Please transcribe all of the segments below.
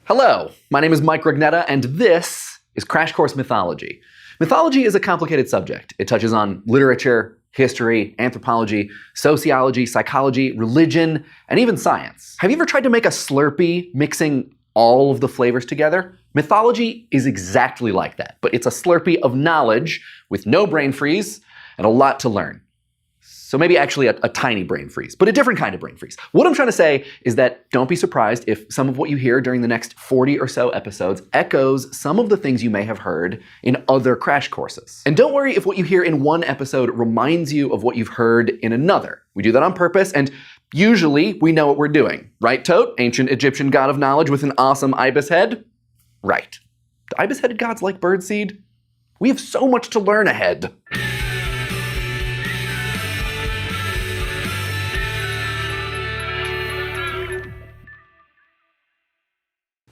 Hello, my name is Mike Rugnetta, and this is Crash Course Mythology. Mythology is a complicated subject. It touches on literature, history, anthropology, sociology, psychology, religion, and even science. Have you ever tried to make a Slurpee mixing all of the flavors together? Mythology is exactly like that, but it's a Slurpee of knowledge with no brain freeze and a lot to learn. So maybe actually a tiny brain freeze, but a different kind of brain freeze. What I'm trying to say is that don't be surprised if some of what you hear during the next 40 or so episodes echoes some of the things you may have heard in other crash courses. And don't worry if what you hear in one episode reminds you of what you've heard in another. We do that on purpose, and usually we know what we're doing. Right, Tote? Ancient Egyptian god of knowledge with an awesome ibis head? Right. Do ibis-headed gods like birdseed? We have so much to learn ahead.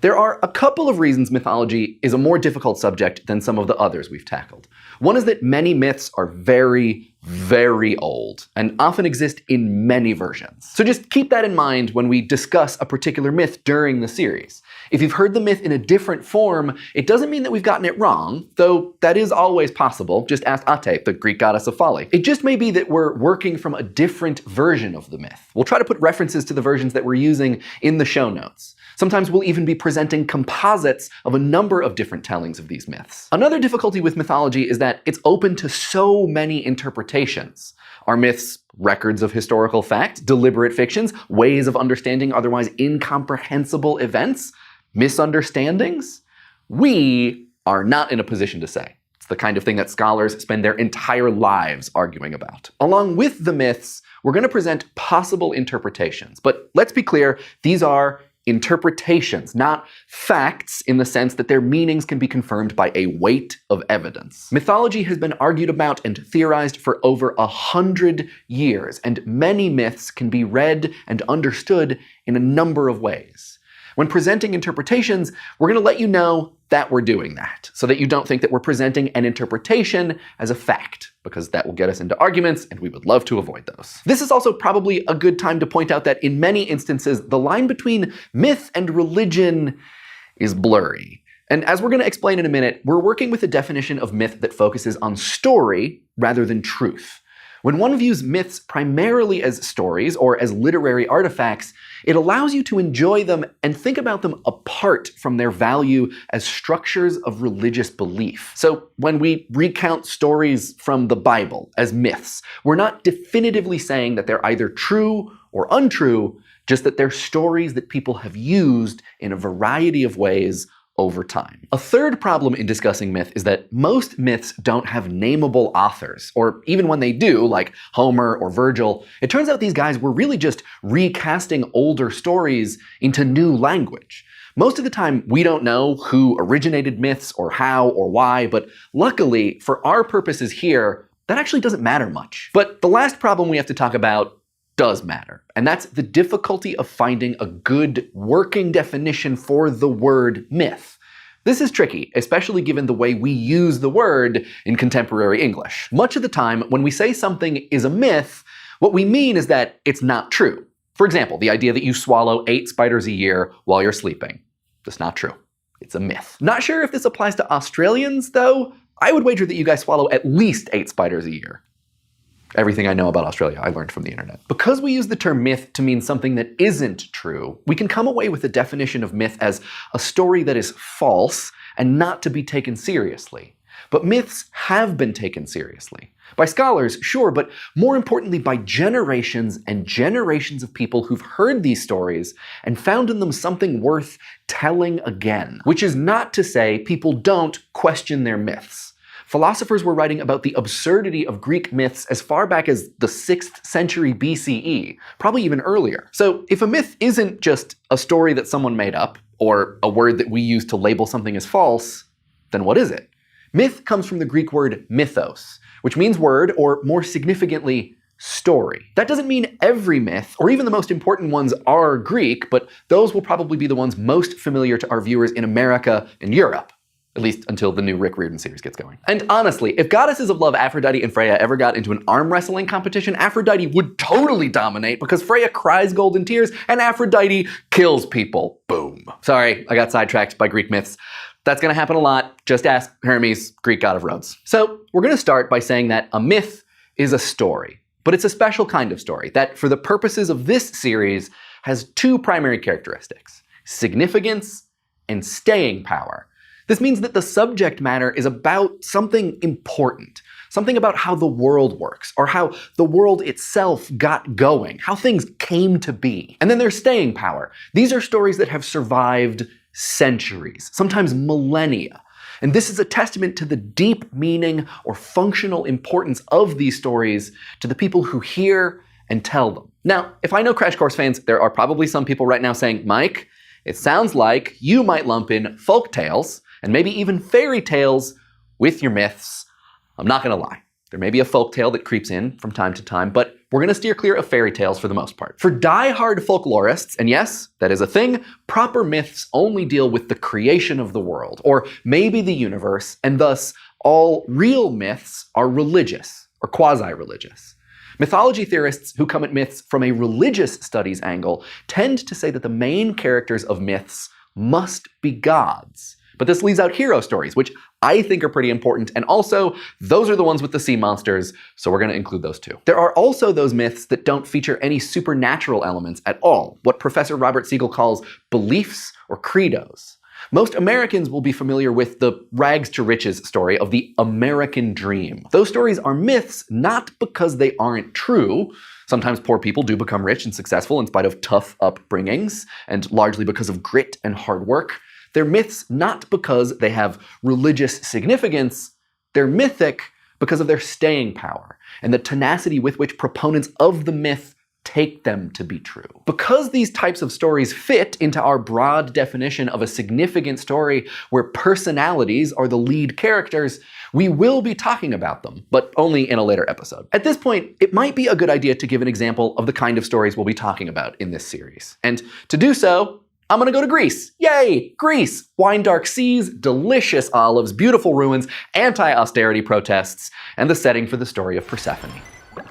There are a couple of reasons mythology is a more difficult subject than some of the others we've tackled. One is that many myths are very, very old and often exist in many versions. So just keep that in mind when we discuss a particular myth during the series. If you've heard the myth in a different form, it doesn't mean that we've gotten it wrong, though that is always possible. Just ask Ate, the Greek goddess of folly. It just may be that we're working from a different version of the myth. We'll try to put references to the versions that we're using in the show notes. Sometimes we'll even be presenting composites of a number of different tellings of these myths. Another difficulty with mythology is that it's open to so many interpretations. Are myths records of historical fact, deliberate fictions, ways of understanding otherwise incomprehensible events, misunderstandings? We are not in a position to say. It's the kind of thing that scholars spend their entire lives arguing about. Along with the myths, we're going to present possible interpretations. But let's be clear, these are interpretations, not facts in the sense that their meanings can be confirmed by a weight of evidence. Mythology has been argued about and theorized for over 100 years, and many myths can be read and understood in a number of ways. When presenting interpretations, we're going to let you know that we're doing that, so that you don't think that we're presenting an interpretation as a fact, because that will get us into arguments, and we would love to avoid those. This is also probably a good time to point out that in many instances, the line between myth and religion is blurry. And as we're going to explain in a minute, we're working with a definition of myth that focuses on story rather than truth. When one views myths primarily as stories or as literary artifacts, it allows you to enjoy them and think about them apart from their value as structures of religious belief. So when we recount stories from the Bible as myths, we're not definitively saying that they're either true or untrue, just that they're stories that people have used in a variety of ways over time. A third problem in discussing myth is that most myths don't have nameable authors, or even when they do, like Homer or Virgil, it turns out these guys were really just recasting older stories into new language. Most of the time, we don't know who originated myths or how or why, but luckily, for our purposes here, that actually doesn't matter much. But the last problem we have to talk about does matter, and that's the difficulty of finding a good working definition for the word myth. This is tricky, especially given the way we use the word in contemporary English. Much of the time, when we say something is a myth, what we mean is that it's not true. For example, the idea that you swallow 8 spiders a year while you're sleeping. That's not true. It's a myth. Not sure if this applies to Australians, though. I would wager that you guys swallow at least 8 spiders a year. Everything I know about Australia, I learned from the internet. Because we use the term myth to mean something that isn't true, we can come away with the definition of myth as a story that is false and not to be taken seriously. But myths have been taken seriously. By scholars, sure, but more importantly by generations and generations of people who've heard these stories and found in them something worth telling again. Which is not to say people don't question their myths. Philosophers were writing about the absurdity of Greek myths as far back as the 6th century BCE, probably even earlier. So if a myth isn't just a story that someone made up, or a word that we use to label something as false, then what is it? Myth comes from the Greek word mythos, which means word, or more significantly, story. That doesn't mean every myth, or even the most important ones, are Greek, but those will probably be the ones most familiar to our viewers in America and Europe. At least until the new Rick Riordan series gets going. And honestly, if goddesses of love Aphrodite and Freya ever got into an arm wrestling competition, Aphrodite would totally dominate because Freya cries golden tears and Aphrodite kills people. Boom. Sorry, I got sidetracked by Greek myths. That's gonna happen a lot. Just ask Hermes, Greek god of roads. So we're gonna start by saying that a myth is a story, but it's a special kind of story that, for the purposes of this series, has two primary characteristics: significance and staying power. This means that the subject matter is about something important, something about how the world works, or how the world itself got going, how things came to be. And then there's staying power. These are stories that have survived centuries, sometimes millennia. And this is a testament to the deep meaning or functional importance of these stories to the people who hear and tell them. Now, if I know Crash Course fans, there are probably some people right now saying, Mike, it sounds like you might lump in folk tales and maybe even fairy tales with your myths. I'm not gonna lie. There may be a folk tale that creeps in from time to time, but we're gonna steer clear of fairy tales for the most part. For die-hard folklorists, and yes, that is a thing, proper myths only deal with the creation of the world, or maybe the universe, and thus all real myths are religious or quasi-religious. Mythology theorists who come at myths from a religious studies angle tend to say that the main characters of myths must be gods. But this leaves out hero stories, which I think are pretty important, and also, those are the ones with the sea monsters, so we're gonna include those too. There are also those myths that don't feature any supernatural elements at all, what Professor Robert Siegel calls beliefs or credos. Most Americans will be familiar with the rags to riches story of the American dream. Those stories are myths not because they aren't true. Sometimes poor people do become rich and successful in spite of tough upbringings, and largely because of grit and hard work. They're myths not because they have religious significance, they're mythic because of their staying power and the tenacity with which proponents of the myth take them to be true. Because these types of stories fit into our broad definition of a significant story where personalities are the lead characters, we will be talking about them, but only in a later episode. At this point, it might be a good idea to give an example of the kind of stories we'll be talking about in this series. And to do so, I'm gonna go to Greece. Yay, Greece! Wine-dark seas, delicious olives, beautiful ruins, anti-austerity protests, and the setting for the story of Persephone.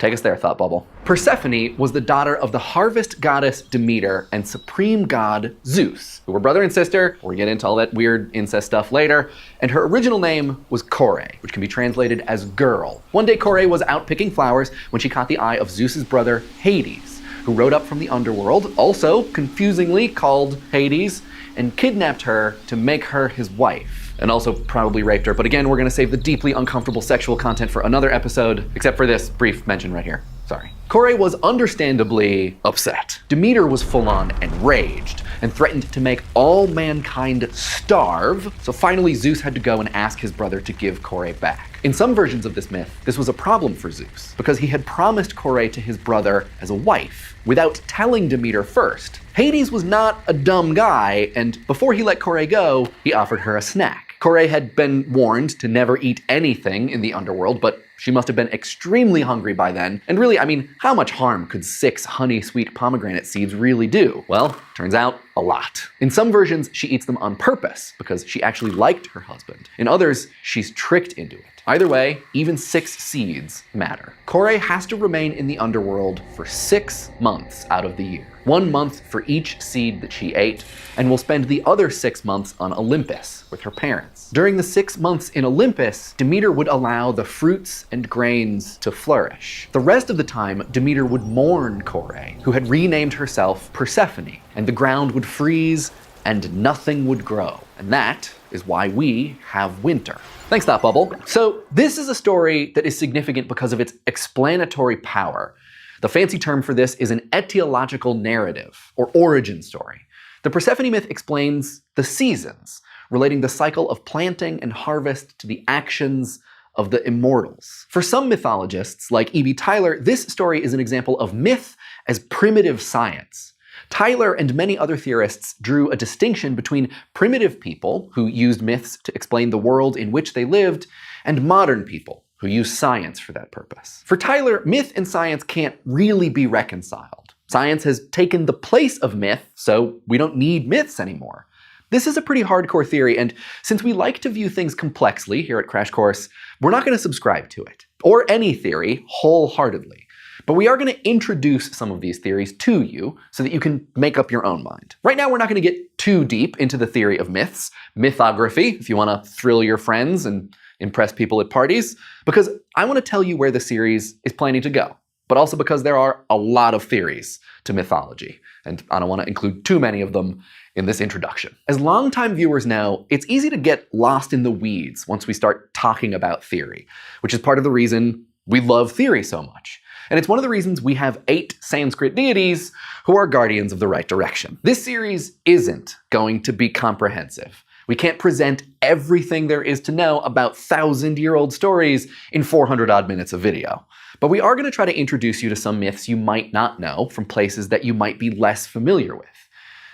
Take us there, Thought Bubble. Persephone was the daughter of the harvest goddess Demeter and supreme god Zeus, who were brother and sister. We'll get into all that weird incest stuff later. And her original name was Kore, which can be translated as girl. One day Kore was out picking flowers when she caught the eye of Zeus's brother Hades, who rode up from the underworld, also confusingly called Hades, and kidnapped her to make her his wife. And also probably raped her, but again, we're gonna save the deeply uncomfortable sexual content for another episode, except for this brief mention right here. Sorry. Kore was understandably upset. Demeter was full on enraged and threatened to make all mankind starve, so finally Zeus had to go and ask his brother to give Kore back. In some versions of this myth, this was a problem for Zeus, because he had promised Kore to his brother as a wife, without telling Demeter first. Hades was not a dumb guy, and before he let Kore go, he offered her a snack. Kore had been warned to never eat anything in the underworld, but she must have been extremely hungry by then. And really, I mean, how much harm could 6 honey-sweet pomegranate seeds really do? Well, turns out, a lot. In some versions, she eats them on purpose, because she actually liked her husband. In others, she's tricked into it. Either way, even 6 seeds matter. Kore has to remain in the underworld for 6 months out of the year. 1 month for each seed that she ate, and will spend the other 6 months on Olympus with her parents. During the 6 months in Olympus, Demeter would allow the fruits and grains to flourish. The rest of the time, Demeter would mourn Kore, who had renamed herself Persephone, and the ground would freeze and nothing would grow. And that is why we have winter. Thanks, Thought Bubble. So this is a story that is significant because of its explanatory power. The fancy term for this is an etiological narrative, or origin story. The Persephone myth explains the seasons, relating the cycle of planting and harvest to the actions of the immortals. For some mythologists, like E.B. Tyler, this story is an example of myth as primitive science. Tyler and many other theorists drew a distinction between primitive people, who used myths to explain the world in which they lived, and modern people, who use science for that purpose. For Tyler, myth and science can't really be reconciled. Science has taken the place of myth, so we don't need myths anymore. This is a pretty hardcore theory, and since we like to view things complexly here at Crash Course, we're not going to subscribe to it, or any theory, wholeheartedly. But we are going to introduce some of these theories to you so that you can make up your own mind. Right now, we're not going to get too deep into the theory of myths, mythography, if you want to thrill your friends and impress people at parties, because I want to tell you where the series is planning to go, but also because there are a lot of theories to mythology, and I don't want to include too many of them in this introduction. As longtime viewers know, it's easy to get lost in the weeds once we start talking about theory, which is part of the reason we love theory so much. And it's one of the reasons we have 8 Sanskrit deities who are guardians of the right direction. This series isn't going to be comprehensive. We can't present everything there is to know about 1,000-year-old stories in 400-odd minutes of video. But we are going to try to introduce you to some myths you might not know from places that you might be less familiar with.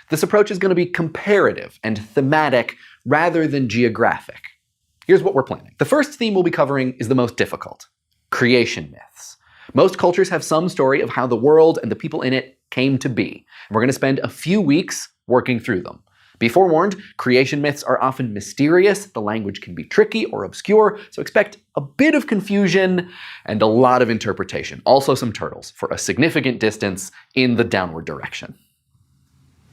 This approach is going to be comparative and thematic rather than geographic. Here's what we're planning. The first theme we'll be covering is the most difficult: creation myths. Most cultures have some story of how the world and the people in it came to be. And we're going to spend a few weeks working through them. Be forewarned, creation myths are often mysterious, the language can be tricky or obscure, so expect a bit of confusion and a lot of interpretation. Also some turtles for a significant distance in the downward direction.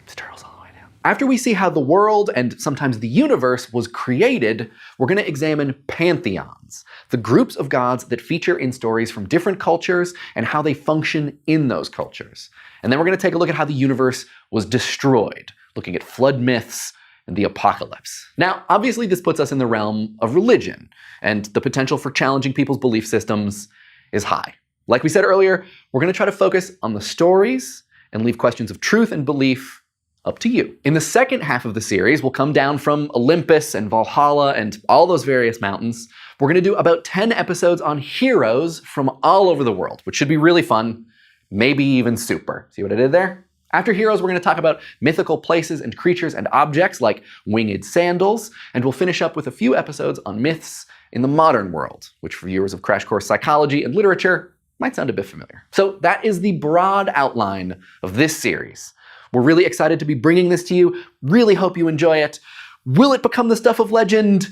It's turtles all the way down. After we see how the world and sometimes the universe was created, we're going to examine pantheons, the groups of gods that feature in stories from different cultures and how they function in those cultures. And then we're going to take a look at how the universe was destroyed, looking at flood myths and the apocalypse. Now, obviously this puts us in the realm of religion, and the potential for challenging people's belief systems is high. Like we said earlier, we're going to try to focus on the stories and leave questions of truth and belief up to you. In the second half of the series, we'll come down from Olympus and Valhalla and all those various mountains. We're going to do about 10 episodes on heroes from all over the world, which should be really fun, maybe even super. See what I did there? After heroes, we're going to talk about mythical places and creatures and objects like winged sandals, and we'll finish up with a few episodes on myths in the modern world, which for viewers of Crash Course Psychology and Literature might sound a bit familiar. So that is the broad outline of this series. We're really excited to be bringing this to you. Really hope you enjoy it. Will it become the stuff of legend?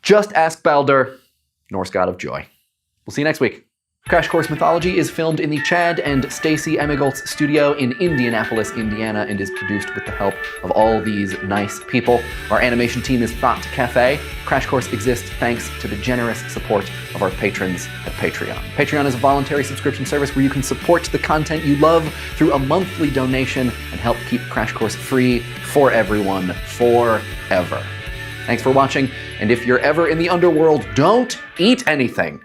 Just ask Baldur, Norse god of joy. We'll see you next week. Crash Course Mythology is filmed in the Chad and Stacy Emigoltz studio in Indianapolis, Indiana, and is produced with the help of all these nice people. Our animation team is Thought Cafe. Crash Course exists thanks to the generous support of our patrons at Patreon. Patreon is a voluntary subscription service where you can support the content you love through a monthly donation and help keep Crash Course free for everyone, forever. Thanks for watching, and if you're ever in the underworld, don't eat anything.